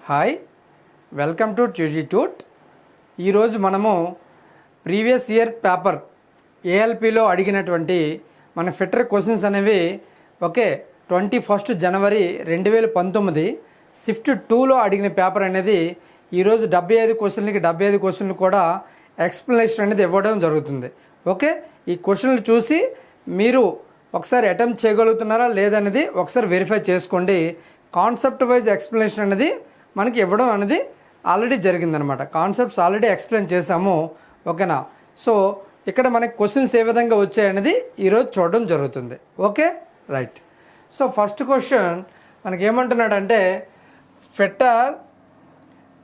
Hi, welcome to ట్యూట్. ఈరోజు మనము previous year paper ఏఎల్పిలో అడిగినటువంటి మన ఫిట్టర్ క్వశ్చన్స్ అనేవి 21 జనవరి 2019 షిఫ్ట్ 2లో అడిగిన పేపర్ అనేది ఈరోజు 75 క్వశ్చన్లకి 75 క్వశ్చన్లు కూడా ఎక్స్ప్లెనేషన్ అనేది ఇవ్వడం జరుగుతుంది. ఓకే, ఈ క్వశ్చన్లు చూసి మీరు ఒకసారి అటెంప్ట్ చేయగలుగుతున్నారా లేదనేది ఒకసారి వెరిఫై చేసుకోండి. కాన్సెప్ట్ వైజ్ ఎక్స్ప్లెనేషన్ అనేది మనకి ఇవ్వడం అనేది ఆల్రెడీ జరిగిందనమాట. కాన్సెప్ట్స్ ఆల్రెడీ ఎక్స్ప్లెయిన్ చేసాము. ఓకేనా? సో ఇక్కడ మనకి క్వశ్చన్స్ ఏ విధంగా వచ్చాయనేది ఈరోజు చూడడం జరుగుతుంది. Okay, right. So first question మనకి ఏమంటున్నాడంటే fitter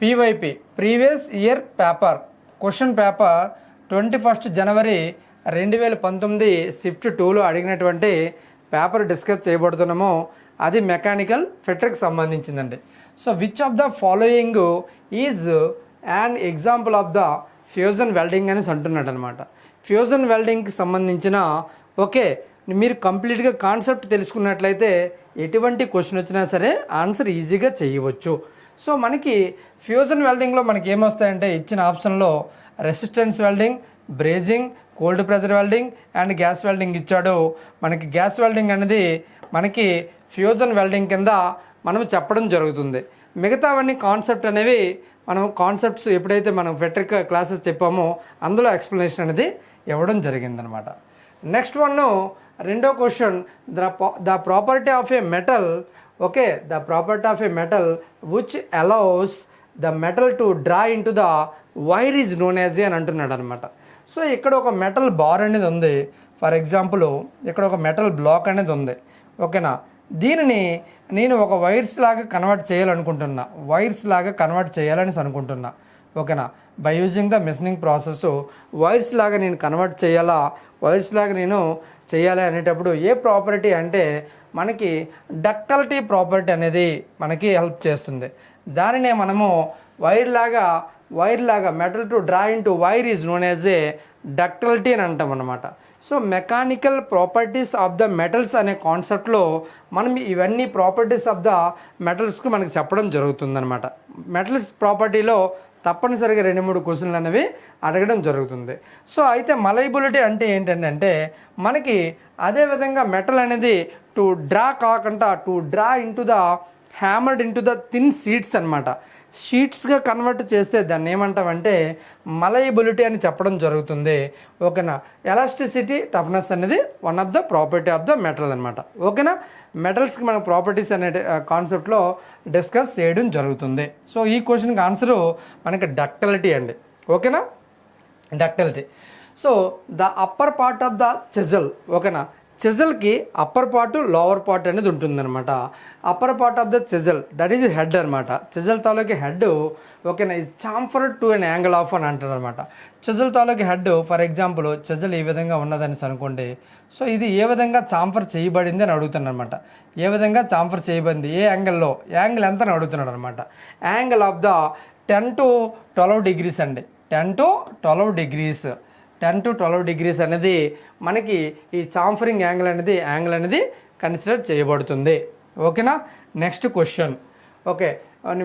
PYP previous year paper question paper 21 January 2019 shift 2లో అడిగినటువంటి పేపర్ డిస్కస్ చేయబడుతున్నామో అది మెకానికల్ ఫిట్టర్కి సంబంధించిందండి. So which of the following is an example of the fusion welding అనేసి అంటున్నాడు అనమాట. ఫ్యూజన్ వెల్డింగ్కి సంబంధించిన మీరు కంప్లీట్గా కాన్సెప్ట్ తెలుసుకున్నట్లయితే ఎటువంటి క్వశ్చన్ వచ్చినా సరే ఆన్సర్ ఈజీగా చేయవచ్చు. సో మనకి ఫ్యూజన్ వెల్డింగ్లో మనకి ఏమొస్తాయంటే ఇచ్చిన ఆప్షన్లో resistance welding, brazing, cold pressure welding and gas welding ఇచ్చాడు. మనకి గ్యాస్ వెల్డింగ్ అనేది మనకి ఫ్యూజన్ వెల్డింగ్ కింద మనం చెప్పడం జరుగుతుంది. మిగతావన్నీ కాన్సెప్ట్ అనేవి మనం కాన్సెప్ట్స్ ఎప్పుడైతే మనం ఫిట్టర్ క్లాసెస్ చెప్పామో అందులో ఎక్స్ప్లెనేషన్ అనేది ఇవ్వడం జరిగిందనమాట. నెక్స్ట్ వన్ రెండో question the property of a metal the property of a metal which allows the metal to draw in to the wire is known as అని అంటున్నాడు అనమాట. సో ఇక్కడ ఒక మెటల్ బార్ అనేది ఉంది. ఫర్ ఎగ్జాంపుల్ ఇక్కడ ఒక మెటల్ బ్లాక్ అనేది ఉంది. ఓకేనా? దీనిని నేను ఒక వైర్స్ లాగా కన్వర్ట్ చేయాలనుకుంటున్నా, ఓకేనా? By using the machining process wires లాగా నేను కన్వర్ట్ చేయాలా, చేయాలి అనేటప్పుడు ఏ ప్రాపర్టీ అంటే మనకి డక్టిలిటీ ప్రాపర్టీ అనేది మనకి హెల్ప్ చేస్తుంది. దానినే మనము వైర్ లాగా metal to draw in to wire is known as a ductility అని అంటాం అన్నమాట. So mechanical properties of the metals అనే కాన్సెప్ట్లో మనం ఇవన్నీ ప్రాపర్టీస్ ఆఫ్ ద మెటల్స్కి మనకి చెప్పడం జరుగుతుందన్నమాట. మెటల్స్ ప్రాపర్టీలో తప్పనిసరిగా 2-3 క్వశ్చన్లు అనేవి అడగడం జరుగుతుంది. సో అయితే మలైబిలిటీ అంటే ఏంటంటే మనకి అదేవిధంగా మెటల్ అనేది టు డ్రా కాకుండా to draw into the hammered into the thin sheets అనమాట. షీట్స్గా కన్వర్ట్ చేస్తే దాన్ని ఏమంటామంటే మలయబిలిటీ అని చెప్పడం జరుగుతుంది. ఓకేనా? ఎలాస్టిసిటీ, టఫ్నెస్ అనేది one of the property of the metal అనమాట. ఓకేనా? మెటల్స్కి మన ప్రాపర్టీస్ అనే కాన్సెప్ట్లో డిస్కస్ చేయడం జరుగుతుంది. సో ఈ క్వశ్చన్కి ఆన్సరు మనకి డక్టిలిటీ అండి. ఓకేనా? Ductility. So the upper part of the chisel, ఓకేనా? చెజల్కి అప్పర్ పార్ట్, లోవర్ పార్ట్ అనేది ఉంటుందన్నమాట. Upper part of the chisel that is head అనమాట. చెజల్ తాలూకి హెడ్ ఓకేనా ఇది chamfered to an angle of అని అంటారు అనమాట. చెజల్ తాలూకి హెడ్ ఫర్ ఎగ్జాంపుల్ చెజల్ ఈ విధంగా ఉన్నదని అనుకోండి. సో ఇది ఏ విధంగా చాంఫర్ చేయబడింది అని అడుగుతాను అనమాట. ఏ విధంగా చాంఫర్ చేయబడింది, ఏ యాంగిల్లో, యాంగిల్ ఎంత అని అడుగుతున్నాడు అనమాట. Angle of the 10 to 12 degrees అండి. 10 to 12 degrees అనేది మనకి ఈ చాంఫరింగ్ యాంగిల్ అనేది కన్సిడర్ చేయబడుతుంది. ఓకేనా? Next question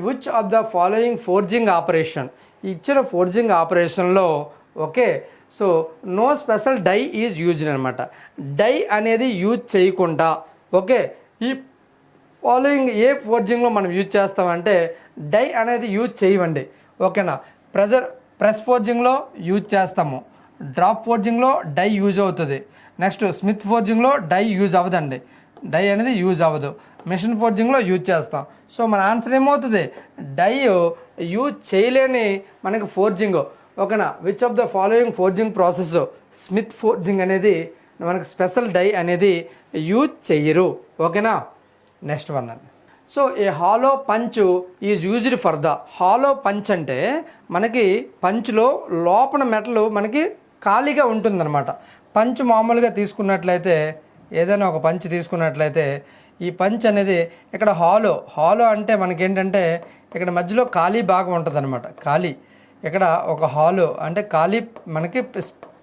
which of the following forging operation, ఇచ్చిన ఫోర్జింగ్ ఆపరేషన్లో so no special die is used అనమాట. డై అనేది యూజ్ చేయకుండా ఈ ఫాలోయింగ్ ఏ ఫోర్జింగ్లో మనం యూజ్ చేస్తామంటే డై అనేది యూజ్ చేయవండి. ఓకేనా? ప్రెస్ ఫోర్జింగ్లో యూజ్ చేస్తాము, డ్రాప్ ఫోర్జింగ్లో డై యూజ్ అవుతుంది. నెక్స్ట్ స్మిత్ ఫోర్జింగ్లో డై యూజ్ అవ్వదండి, డై అనేది యూజ్ అవ్వదు. మిషన్ ఫోర్జింగ్లో యూజ్ చేస్తాం. సో మన ఆన్సర్ ఏమవుతుంది, డై యూజ్ చేయలేని మనకి ఫోర్జింగ్. ఓకేనా? Which of the following forging process, Smith forging అనేది మనకి స్పెషల్ డై అనేది యూజ్ చెయ్యరు. ఓకేనా? నెక్స్ట్ వన్ అండి. So A hollow punch is used for the, hollow punch అంటే మనకి పంచ్లో లోపల మెటల్ మనకి ఖాళీగా ఉంటుందన్నమాట. పంచ్ మామూలుగా తీసుకున్నట్లయితే ఏదైనా ఒక పంచ్ తీసుకున్నట్లయితే ఈ పంచ్ అనేది ఇక్కడ హాలో అంటే మనకేంటంటే ఇక్కడ మధ్యలో ఖాళీ భాగం ఉంటుంది అనమాట. ఖాళీ ఇక్కడ ఒక హాలో అంటే ఖాళీ మనకి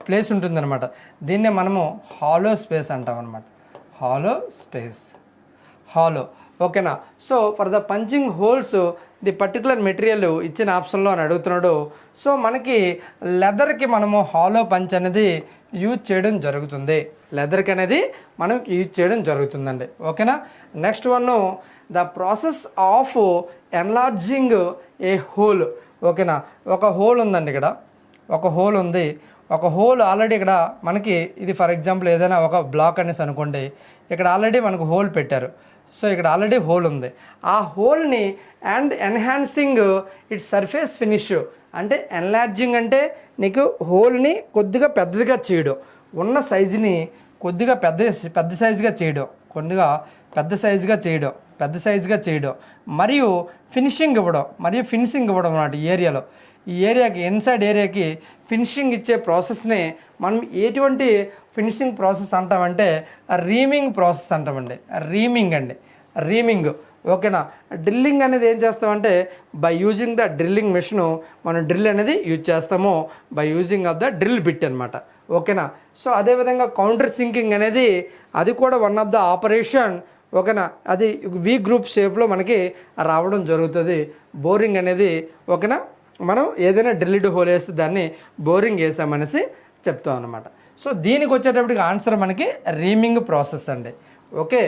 ప్లేస్ ఉంటుందన్నమాట. దీన్నే మనము హాలో స్పేస్ అంటాం అనమాట. హాలో. ఓకేనా? So for the punching holes the particular material ఇచ్చిన ఆప్షన్లో అని అడుగుతున్నాడు. సో మనకి లెదర్కి మనము హాలో పంచ్ అనేది యూజ్ చేయడం జరుగుతుంది. లెదర్కి అనేది మనం యూజ్ చేయడం జరుగుతుందండి. ఓకేనా. Next one, the process of enlarging A whole. ఓకేనా. ఒక హోల్ ఉందండి, ఇక్కడ ఒక హోల్ ఉంది. ఒక హోల్ ఆల్రెడీ ఇక్కడ మనకి ఇది ఫర్ ఎగ్జాంపుల్ ఏదైనా ఒక బ్లాక్ అనేసి అనుకోండి, ఇక్కడ ఆల్రెడీ మనకు హోల్ పెట్టారు. సో ఇక్కడ ఆల్రెడీ హోల్ ఉంది. ఆ హోల్ని and enhancing its surface finish అంటే ఎన్లార్జింగ్ అంటే నీకు హోల్ని కొద్దిగా పెద్దదిగా చేయడం, ఉన్న సైజుని కొద్దిగా పెద్ద సైజుగా చేయడం, కొద్దిగా పెద్ద సైజుగా చేయడం మరియు ఫినిషింగ్ ఇవ్వడం అన్నమాట. ఈ ఏరియాకి ఇన్సైడ్ ఏరియాకి ఫినిషింగ్ ఇచ్చే ప్రాసెస్ని మనం ఎటువంటి ఫినిషింగ్ ప్రాసెస్ అంటామంటే రీమింగ్ ప్రాసెస్ అంటామండి. రీమింగ్. ఓకేనా. డ్రిల్లింగ్ అనేది ఏం చేస్తామంటే by using the drilling machine మనం డ్రిల్ అనేది యూజ్ చేస్తాము by using of the drill bit అనమాట. ఓకేనా. సో అదేవిధంగా కౌంటర్ సింకింగ్ అనేది అది కూడా వన్ ఆఫ్ ద ఆపరేషన్. ఓకేనా. అది వి గ్రూప్ షేప్లో మనకి రావడం జరుగుతుంది. బోరింగ్ అనేది ఓకేనా, మనం ఏదైనా డ్రిల్డ్ హోల్ వేస్తే దాన్ని బోరింగ్ వేసామనేసి చెప్తాం అనమాట. సో దీనికి వచ్చేటప్పటికి ఆన్సర్ మనకి రీమింగ్ ప్రాసెస్ అండి. Okay.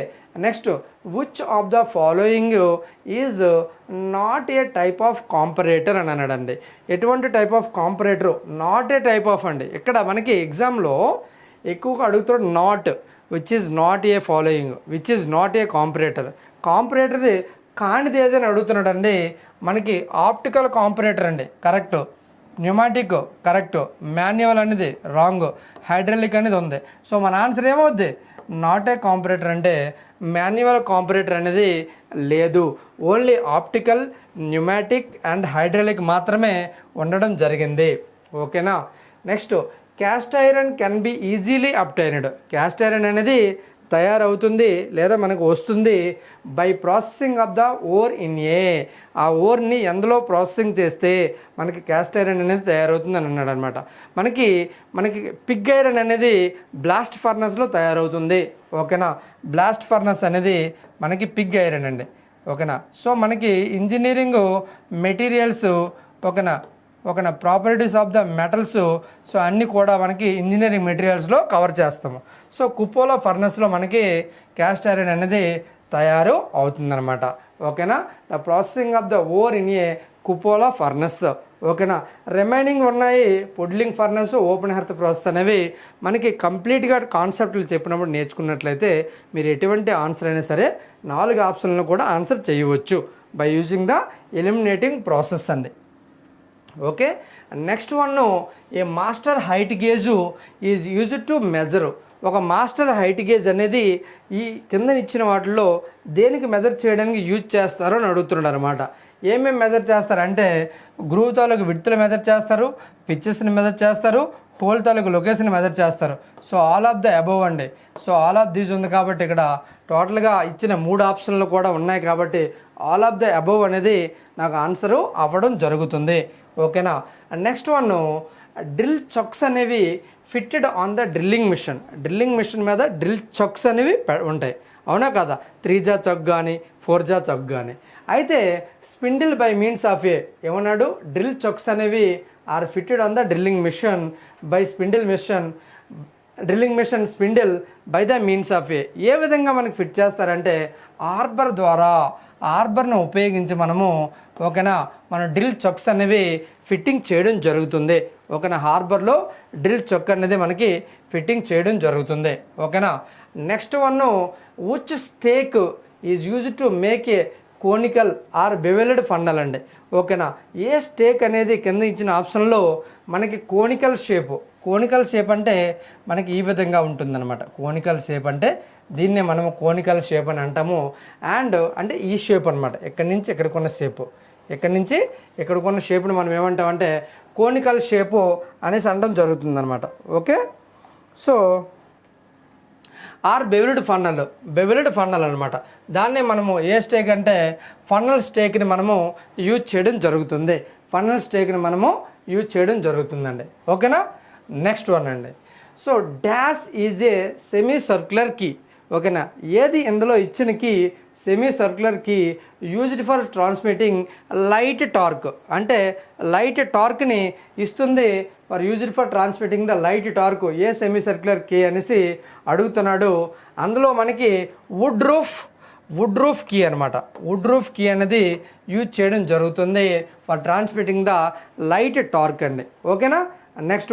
Next, which of the following is not a type of comparator అని అన్నాడండి. ఎటువంటి type of comparator? Not a type of అండి. ఇక్కడ మనకి ఎగ్జామ్లో ఎక్కువగా అడుగుతాడు not, which is not a following, which is not a comparator. కాంపరేటర్ది కానిది ఏదైనా అడుగుతున్నాడండి. మనకి ఆప్టికల్ కాంపరేటర్ అండి, కరెక్ట్. Pneumatic correct. మాన్యువల్ అనేది రాంగ్. హైడ్రాలిక్ అనేది ఉంది. సో మన ఆన్సర్ ఏమవుద్ది? నాట్ ఏ కాంపరేటర్ అంటే మాన్యువల్ కాంపరేటర్ అనేది లేదు. Only optical, pneumatic and hydraulic మాత్రమే ఉండడం జరిగింది. ఓకేనా. Next, cast iron can be easily obtained. Caste iron అనేది తయారవుతుంది లేదా మనకు వస్తుంది by processing of the ore in ఏ. ఆ ఓర్ని ఎందులో ప్రాసెసింగ్ చేస్తే మనకి క్యాస్ట్ ఐరన్ అనేది తయారవుతుంది అని అన్నాడు అనమాట. మనకి పిగ్ ఐరన్ అనేది బ్లాస్ట్ ఫర్నెస్లో తయారవుతుంది. ఓకేనా. బ్లాస్ట్ ఫర్నెస్ అనేది మనకి పిగ్ ఐరన్ అండి. ఓకేనా. సో మనకి ఇంజనీరింగ్ మెటీరియల్స్ ఓకేనా properties of the metals, so అన్నీ కూడా మనకి ఇంజనీరింగ్ మెటీరియల్స్లో కవర్ చేస్తాము. సో కుపోలా ఫర్నెస్లో మనకి క్యాస్ట్ ఐరన్ అనేది తయారు అవుతుందన్నమాట. ఓకేనా. The processing of the ore in a cupola furnace. ఓకేనా. రిమైనింగ్ ఉన్నాయి puddling furnace, open hearth process అనేవి మనకి కంప్లీట్గా కాన్సెప్ట్లు చెప్పినప్పుడు నేర్చుకున్నట్లయితే మీరు ఎటువంటి ఆన్సర్ అయినా సరే 4 ఆప్షన్లను కూడా ఆన్సర్ చేయవచ్చు by using the eliminating process అండి. Okay. Next one, a master height gauge is used to measure. ఒక మాస్టర్ హైట్ గేజ్ అనేది ఈ కింద ఇచ్చిన వాటిల్లో దేనికి మెజర్ చేయడానికి యూజ్ చేస్తారో అని అడుగుతున్నాడు అనమాట. ఏమేమి మెజర్ చేస్తారంటే గ్రూవ్ తాలూకు విడ్త్లు మెజర్ చేస్తారు, పిచ్చెస్ని మెజర్ చేస్తారు, హోల్ తాలూకు లొకేషన్ మెజర్ చేస్తారు. So all of the above అండి. సో ఆల్ ఆఫ్ దీస్ ఉంది కాబట్టి ఇక్కడ టోటల్గా ఇచ్చిన 3 ఆప్షన్లు కూడా ఉన్నాయి కాబట్టి ఆల్ ఆఫ్ ద అబోవ్ అనేది నాకు ఆన్సరు అవ్వడం జరుగుతుంది. ఓకేనా. నెక్స్ట్ వన్, డ్రిల్ చక్స్ అనేవి fitted on the drilling machine మీద డ్రిల్ చక్స్ అనేవి ఉంటాయి, అవునా కదా. 3 జా చక్ కానీ 4 జా చక్ కానీ. అయితే spindle by means of a ఏమన్నాడు? డ్రిల్ చక్స్ అనేవి are fitted on the drilling machine by drilling machine spindle by the means of a. ఏ విధంగా మనకి ఫిట్ చేస్తారంటే ఆర్బర్ను ఉపయోగించి మనము ఓకేనా మనం డ్రిల్ చక్స్ అనేవి ఫిట్టింగ్ చేయడం జరుగుతుంది. ఓకేనా. హార్బర్లో డ్రిల్ చక్ అనేది మనకి ఫిట్టింగ్ చేయడం జరుగుతుంది. ఓకేనా. Next one, which stake is used to make a conical or bevelled funnel అండి. ఓకేనా. ఏ స్టేక్ అనేది కింద ఇచ్చిన ఆప్షన్లో మనకి కోనికల్ షేప్ అంటే మనకి ఈ విధంగా ఉంటుందన్నమాట. కోనికల్ షేప్ అంటే దీన్నే మనము కోనికల్ షేప్ అని అంటాము. అండ్ అంటే ఈ షేప్ అనమాట, ఎక్కడి నుంచి ఎక్కడికున్న షేపు, ఎక్కడి నుంచి ఎక్కడికున్న షేప్ని మనం ఏమంటామంటే కోనికల్ షేపు అనేసి అనడం జరుగుతుందన్నమాట. Okay. So are bevelled funnel అనమాట. దాన్నే మనము ఏ స్టేక్ అంటే ఫన్నల్ స్టేక్ని మనము యూజ్ చేయడం జరుగుతుందండి. ఓకేనా. నెక్స్ట్ వన్ అండి. So dash is a semi circular key. ఓకేనా. ఏది ఇందులో ఇచ్చిన key semi circular key used for transmitting light torque, అంటే లైట్ టార్క్ని ఇస్తుంది for used for transmitting the light torque. A semi circular key అనేసి అడుగుతున్నాడు. అందులో మనకి వుడ్ రూఫ్ కీ అనమాట. వుడ్ రూఫ్ కీ అనేది యూజ్ చేయడం జరుగుతుంది for transmitting the light torque అండి. ఓకేనా. Next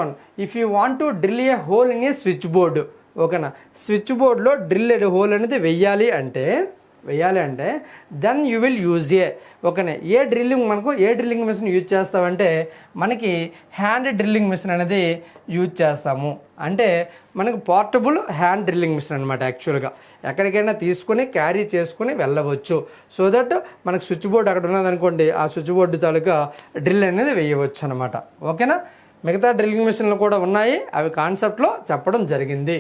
one if you want to drill A whole in a switch board. ఓకేనా. స్విచ్ బోర్డులో డ్రిల్ హోల్ అనేది వెయ్యాలి అంటే దెన్ యూ విల్ యూజ్ ఓకేనా. ఏ డ్రిల్లింగ్ మిషన్ యూజ్ చేస్తామంటే మనకి హ్యాండ్ డ్రిల్లింగ్ మిషన్ అనేది యూజ్ చేస్తాము. అంటే మనకు పోర్టబుల్ హ్యాండ్ డ్రిల్లింగ్ మిషన్ అనమాట. యాక్చువల్గా ఎక్కడికైనా తీసుకొని క్యారీ చేసుకొని వెళ్ళవచ్చు. సో దట్ మనకు స్విచ్ బోర్డు అక్కడ ఉన్నదనుకోండి, ఆ స్విచ్ బోర్డు తాలూకా డ్రిల్ అనేది వేయవచ్చు అనమాట. ఓకేనా. మిగతా డ్రిల్లింగ్ మిషన్లు కూడా ఉన్నాయి, అవి కాన్సెప్ట్లో చెప్పడం జరిగింది.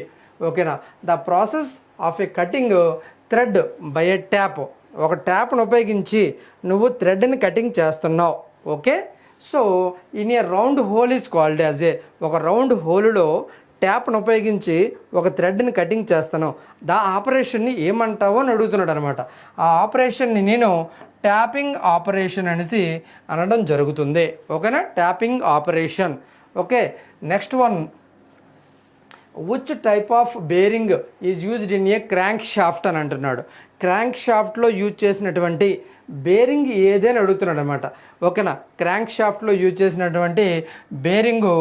ఓకేనా. The process of A cutting thread by A tap. ఒక ట్యాప్ను ఉపయోగించి నువ్వు థ్రెడ్ని కటింగ్ చేస్తున్నావు. Okay. So in a round whole is called as ఏ. ఒక రౌండ్ హోలులో ట్యాప్ను ఉపయోగించి ఒక థ్రెడ్ని కటింగ్ చేస్తాను. దా ఆపరేషన్ని ఏమంటావో అని అడుగుతున్నాడు అనమాట. ఆ ఆపరేషన్ని నేను ట్యాపింగ్ ఆపరేషన్ అనేసి అనడం జరుగుతుంది. ఓకేనా. Tapping operation. Okay. Next one, which type of bearing is used in a crank shaft అని అంటున్నాడు. క్రాంక్ షాఫ్ట్లో యూజ్ చేసినటువంటి బేరింగ్ ఏదైనా అడుగుతున్నాడు అనమాట. ఓకేనా. క్రాంక్ షాఫ్ట్లో యూజ్ చేసినటువంటి బేరింగు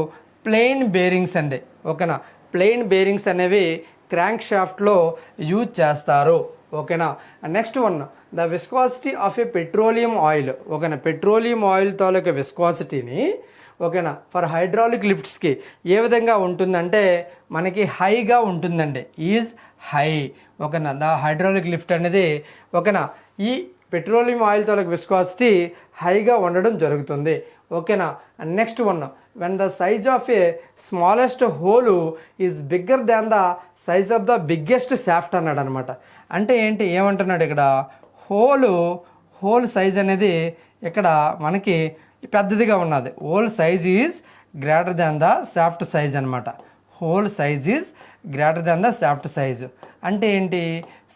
ప్లెయిన్ బేరింగ్స్ అండి. ఓకేనా. ప్లెయిన్ బేరింగ్స్ అనేవి క్రాంక్ షాఫ్ట్లో యూజ్ చేస్తారు. ఓకేనా. Next one, the viscosity of A petroleum oil. ఓకేనా. పెట్రోలియం ఆయిల్ తాలూకా విస్కాసిటీని ఓకేనా ఫర్ హైడ్రాలిక్ లిఫ్ట్స్కి ఏ విధంగా ఉంటుందంటే మనకి హైగా ఉంటుందండి. Is high. ఓకేనా. ద హైడ్రాలిక్ లిఫ్ట్ అనేది ఓకేనా ఈ పెట్రోలియం ఆయిల్ తాలూకు విస్కాసిటీ హైగా ఉండడం జరుగుతుంది. ఓకేనా. Next one, when the size of a smallest hole is bigger than the size of the biggest shaft అన్నాడు అనమాట. అంటే ఏంటి, ఏమంటున్నాడు ఇక్కడ, హోల్ సైజ్ అనేది ఇక్కడ మనకి పెద్దదిగా ఉన్నది. Hole size is greater than the shaft size అనమాట. Hole size is greater than the shaft size అంటే ఏంటి,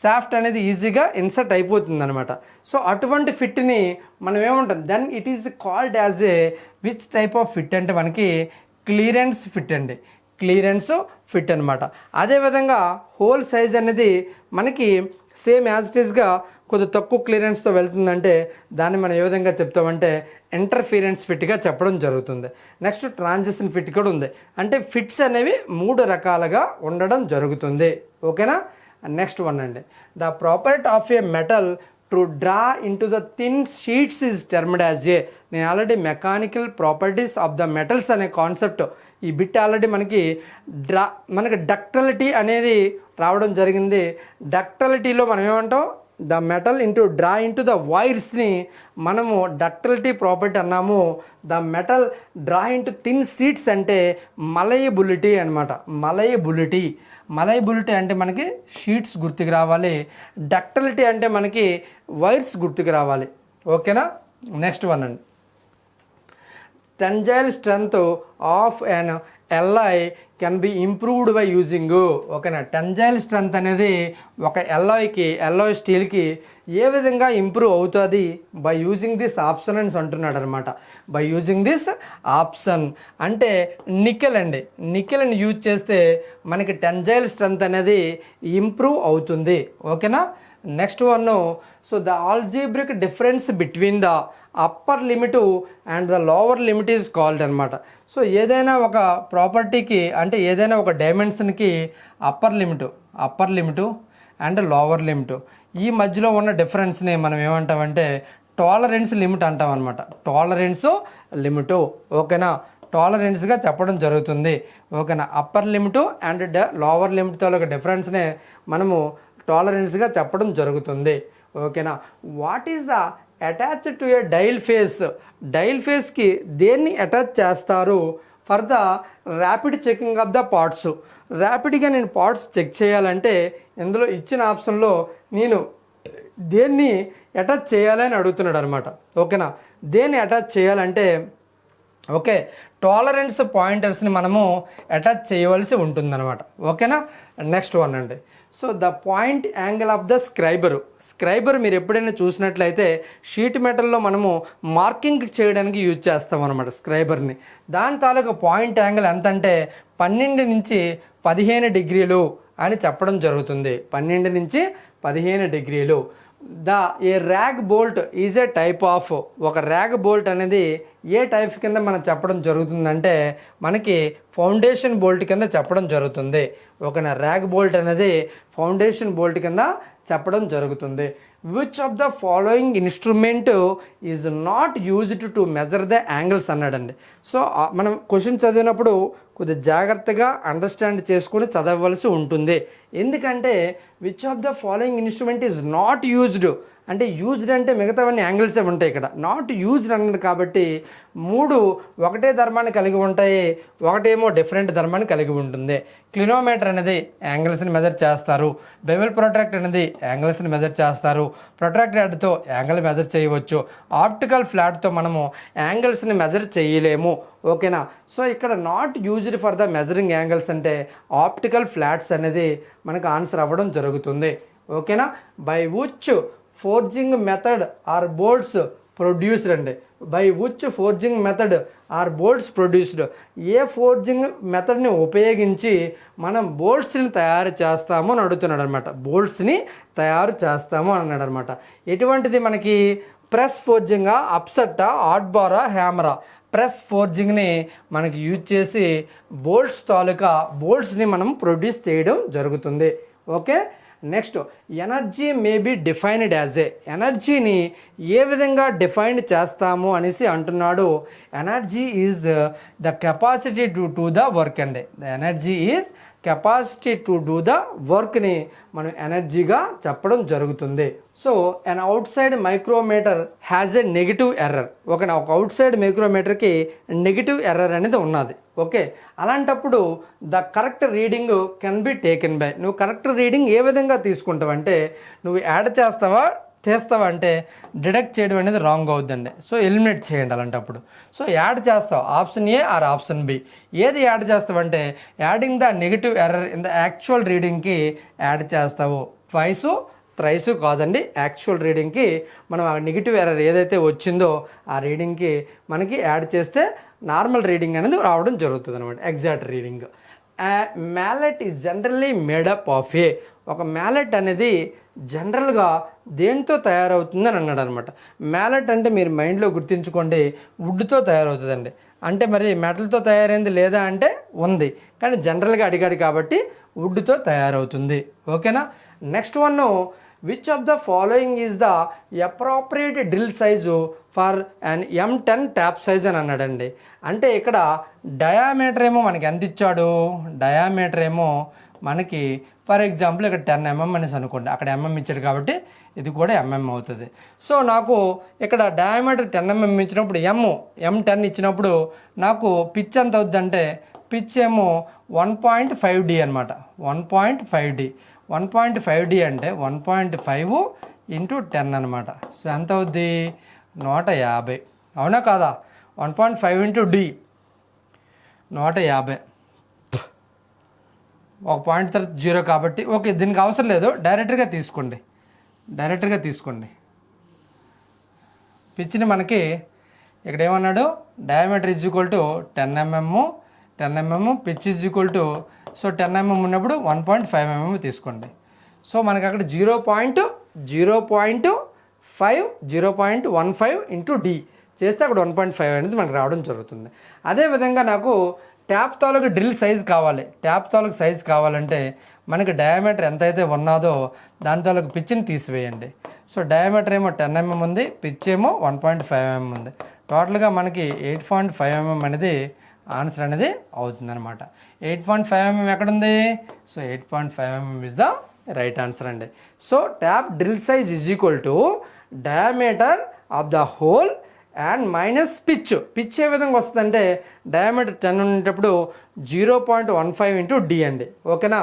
సాఫ్ట్ అనేది ఈజీగా ఇన్సర్ట్ అయిపోతుంది అనమాట. సో అటువంటి ఫిట్ని మనం ఏమంటాం, then it is called as a which type of fit అంటే మనకి క్లియరెన్స్ ఫిట్ అండి. క్లియరెన్స్ ఫిట్ అనమాట. అదేవిధంగా హోల్ సైజ్ అనేది మనకి సేమ్ యాజ్ ఇట్ ఈస్గా కొద్దిగా తక్కువ క్లియరెన్స్తో వెళ్తుందంటే దాన్ని మనం ఏ విధంగా చెప్తామంటే ఇంటర్ఫీరెన్స్ ఫిట్గా చెప్పడం జరుగుతుంది. నెక్స్ట్ ట్రాన్సిషన్ ఫిట్ కూడా ఉంది. అంటే ఫిట్స్ అనేవి 3 రకాలుగా ఉండడం జరుగుతుంది. ఓకేనా. నెక్స్ట్ వన్ అండి, the property of a metal to draw into the thin sheets is termed as a. నేను already mechanical properties of the metals అనే కాన్సెప్ట్ ఈ బిట్ ఆల్రెడీ మనకి డక్టిలిటీ అనేది రావడం జరిగింది. డక్టిలిటీలో మనం ఏమంటాం, the metal draw into the వైర్స్ని మనము డక్టిలిటీ ప్రాపర్టీ అన్నాము. The metal draw into thin sheets అంటే మలయబిలిటీ అనమాట. మలయబిలిటీ అంటే మనకి షీట్స్ గుర్తుకు రావాలి. డక్టిలిటీ అంటే మనకి వైర్స్ గుర్తుకు రావాలి. ఓకేనా. నెక్స్ట్ వన్ అండి, tensile strength of an alloy can be improved by using. ఓకేనా. టెన్జైల్ స్ట్రెంత్ అనేది ఒక ఎల్లాయ్ స్టీల్కి ఏ విధంగా ఇంప్రూవ్ అవుతుంది, బై యూజింగ్ దిస్ ఆప్షన్ అని అంటున్నాడు అనమాట. బై యూజింగ్ దిస్ ఆప్షన్ అంటే నికెల్ అండి. నికెల్ని యూజ్ చేస్తే మనకి టెన్జైల్ స్ట్రెంత్ అనేది ఇంప్రూవ్ అవుతుంది. ఓకేనా. Next one, so the algebraic difference between the upper limit and the lower limit is called అనమాట. సో ఏదైనా ఒక ప్రాపర్టీకి అంటే ఏదైనా ఒక డైమెన్షన్కి upper limit and lower limit ఈ మధ్యలో ఉన్న డిఫరెన్స్ని మనం ఏమంటామంటే టాలరెన్స్ లిమిట్ అంటాం అనమాట. Tolerance limit. ఓకేనా. టాలరెన్స్గా చెప్పడం జరుగుతుంది. ఓకేనా. అప్పర్ లిమిట్ అండ్ లోవర్ లిమిట్తో ఒక డిఫరెన్స్నే మనము టాలరెన్స్గా చెప్పడం జరుగుతుంది. ఓకేనా. What is the attached to a dial ఫేస్కి దేన్ని అటాచ్ చేస్తారు for the rapid checking of the parts. ర్యాపిడ్గా నేను పార్ట్స్ చెక్ చేయాలంటే ఇందులో ఇచ్చిన ఆప్షన్లో నేను దేన్ని అటాచ్ చేయాలని అడుగుతున్నాడు అనమాట. ఓకేనా. దేన్ని అటాచ్ చేయాలంటే ఓకే టాలరెన్స్ పాయింటర్స్ని మనము అటాచ్ చేయవలసి ఉంటుందన్నమాట. ఓకేనా. నెక్స్ట్ వన్ అండి, so the point angle of the scriber మీరు ఎప్పుడైనా చూసినట్లయితే షీట్ మెటల్లో మనము మార్కింగ్ చేయడానికి యూజ్ చేస్తాం అనమాట స్క్రైబర్ని. దాని తాలూకా పాయింట్ యాంగిల్ ఎంత అంటే 12 నుంచి 15 డిగ్రీలు అని చెప్పడం జరుగుతుంది. 12 నుంచి 15 డిగ్రీలు. A rag bolt is a type of, ఒక ర్యాగ్ బోల్ట్ అనేది ఏ టైప్ కింద మనం చెప్పడం జరుగుతుందంటే మనకి ఫౌండేషన్ బోల్ట్ కింద చెప్పడం జరుగుతుంది. ఒక ర్యాగ్ బోల్ట్ అనేది ఫౌండేషన్ బోల్ట్ కింద చెప్పడం జరుగుతుంది. Which of the following instrument is not used to measure the angles అన్నాడండి. సో మనం క్వశ్చన్ చదివినప్పుడు కొద్దిగా జాగ్రత్తగా అండర్స్టాండ్ చేసుకుని చదవవలసి ఉంటుంది. ఎందుకంటే which of the following instrument is not used అంటే యూజ్డ్ అంటే మిగతావన్నీ యాంగిల్సే ఉంటాయి, ఇక్కడ నాట్ యూజ్డ్ అన్నది కాబట్టి 3 ఒకటే ధర్మాన్ని కలిగి ఉంటాయి, ఒకటేమో డిఫరెంట్ ధర్మాన్ని కలిగి ఉంటుంది. క్లినోమీటర్ అనేది యాంగిల్స్ని మెజర్ చేస్తారు. బెవెల్ ప్రొట్రాక్ట్ అనేది యాంగిల్స్ని మెజర్ చేస్తారు. ప్రొట్రాక్ట్ హెడ్తో యాంగిల్ మెజర్ చేయవచ్చు. ఆప్టికల్ ఫ్లాట్తో మనము యాంగిల్స్ని మెజర్ చేయలేము. ఓకేనా. సో ఇక్కడ not used for the measuring angles అంటే ఆప్టికల్ ఫ్లాట్స్ అనేది మనకు ఆన్సర్ అవ్వడం జరుగుతుంది. ఓకేనా. By which forging method are bolts produced అండి. By which forging method are bolts produced, ఏ ఫోర్జింగ్ మెథడ్ని ఉపయోగించి మనం బోల్ట్స్ని తయారు చేస్తాము అని అడుగుతున్నాడు అనమాట. బోల్ట్స్ని తయారు చేస్తాము అన్నాడు అనమాట. ఎటువంటిది మనకి ప్రెస్ ఫోర్జింగా, అప్సెట్టా, హాట్ బారా, హ్యామరా. ప్రెస్ ఫోర్జింగ్ని మనకి యూజ్ చేసి బోల్ట్స్ తాలూకా బోల్ట్స్ని మనం ప్రొడ్యూస్ చేయడం జరుగుతుంది. Okay. Next, energy may be defined as a, ఎనర్జీని ఏ విధంగా డిఫైన్ చేస్తాము అనేసి అంటున్నాడు. Energy is the capacity to do the work అండి. The energy is capacity to do the వర్క్ని మనం ఎనర్జీగా చెప్పడం జరుగుతుంది. So an outside micrometer has a negative error. ఒక అవుట్ సైడ్ మైక్రోమీటర్కి నెగిటివ్ ఎర్రర్ అనేది ఉన్నది. ఓకే. అలాంటప్పుడు the correct reading can be taken by, నువ్వు కరెక్ట్ రీడింగ్ ఏ విధంగా తీసుకుంటావంటే నువ్వు యాడ్ చేస్తావా చేస్తావా అంటే డిడక్ట్ చేయడం అనేది రాంగ్ అవుతుందండి. సో ఎలిమినేట్ చేయండి అలాంటప్పుడు. సో యాడ్ చేస్తావు option A or option B. ఏది యాడ్ చేస్తావంటే adding the negative error in the actual రీడింగ్కి యాడ్ చేస్తావు. ట్వైసు త్రైసు కాదండి, యాక్చువల్ రీడింగ్కి మనం ఆ నెగిటివ్ ఎర్రర్ ఏదైతే వచ్చిందో ఆ రీడింగ్కి మనకి యాడ్ చేస్తే నార్మల్ రీడింగ్ అనేది రావడం జరుగుతుంది అనమాట, exact reading. Mallet is generally made up of a, ఒక మ్యాలెట్ అనేది జనరల్గా దేంతో తయారవుతుందని అన్నాడు అనమాట. మ్యాలెట్ అంటే మీరు మైండ్లో గుర్తుంచుకోండి, వుడ్తో తయారవుతుందండి. అంటే మరి మెటల్తో తయారైంది లేదా అంటే ఉంది, కానీ జనరల్గా అడిగాడు కాబట్టి వుడ్తో తయారవుతుంది. ఓకేనా. Next one, which of the following is the appropriate drill size for an M10 tap size అని అన్నాడండి. అంటే ఇక్కడ డయామీటర్ ఏమో మనకి ఎంత ఇచ్చాడు, డయామీటర్ ఏమో మనకి ఫర్ ఎగ్జాంపుల్ ఇక్కడ 10 mm అనేసి అనుకోండి, అక్కడ mm ఇచ్చాడు కాబట్టి ఇది కూడా mm అవుతుంది. సో నాకు ఇక్కడ డయామీటర్ 10 mm ఇచ్చినప్పుడు M10 ఇచ్చినప్పుడు నాకు పిచ్ ఎంత అవుతుంది అంటే పిచ్ ఏమో 1.5D అనమాట. 1.5D 1.5D అంటే 1.5 × 10 అనమాట. సో ఎంత అవుద్ది 150, అవునా కాదా. 1.5 × D 150, ఒక పాయింట్ తర్వాత 0 కాబట్టి ఓకే, దీనికి అవసరం లేదు, డైరెక్ట్గా తీసుకోండి. పిచ్ని మనకి ఇక్కడ ఏమన్నాడు, diameter is equal to 10 mm, pitch is equal to, so 10 mm ఉన్నప్పుడు 1.5 mm తీసుకోండి. సో మనకి అక్కడ 0.15 × D చేస్తే అక్కడ 1.5 అనేది మనకు రావడం జరుగుతుంది. అదేవిధంగా నాకు ట్యాప్ తాలూకు డ్రిల్ సైజ్ కావాలి. ట్యాప్ తాలూకు సైజ్ కావాలంటే మనకి డయామీటర్ ఎంతైతే ఉన్నదో దాని తాలూకు పిచ్ని తీసివేయండి. సో డయామీటర్ ఏమో 10 mm ఉంది, పిచ్ ఏమో 1.5 mm ఉంది. టోటల్గా మనకి 8.5 mm అనేది ఆన్సర్ అనేది అవుతుంది అనమాట. 8.5 mm ఎక్కడుంది, so 8.5 mm is the right answer అండి. So tap drill size is equal to diameter of the hole and minus pitch. Pitch ఏ విధంగా వస్తుందంటే డయామీటర్ 10 ఉండేటప్పుడు 0.15 × D అండి. ఓకేనా.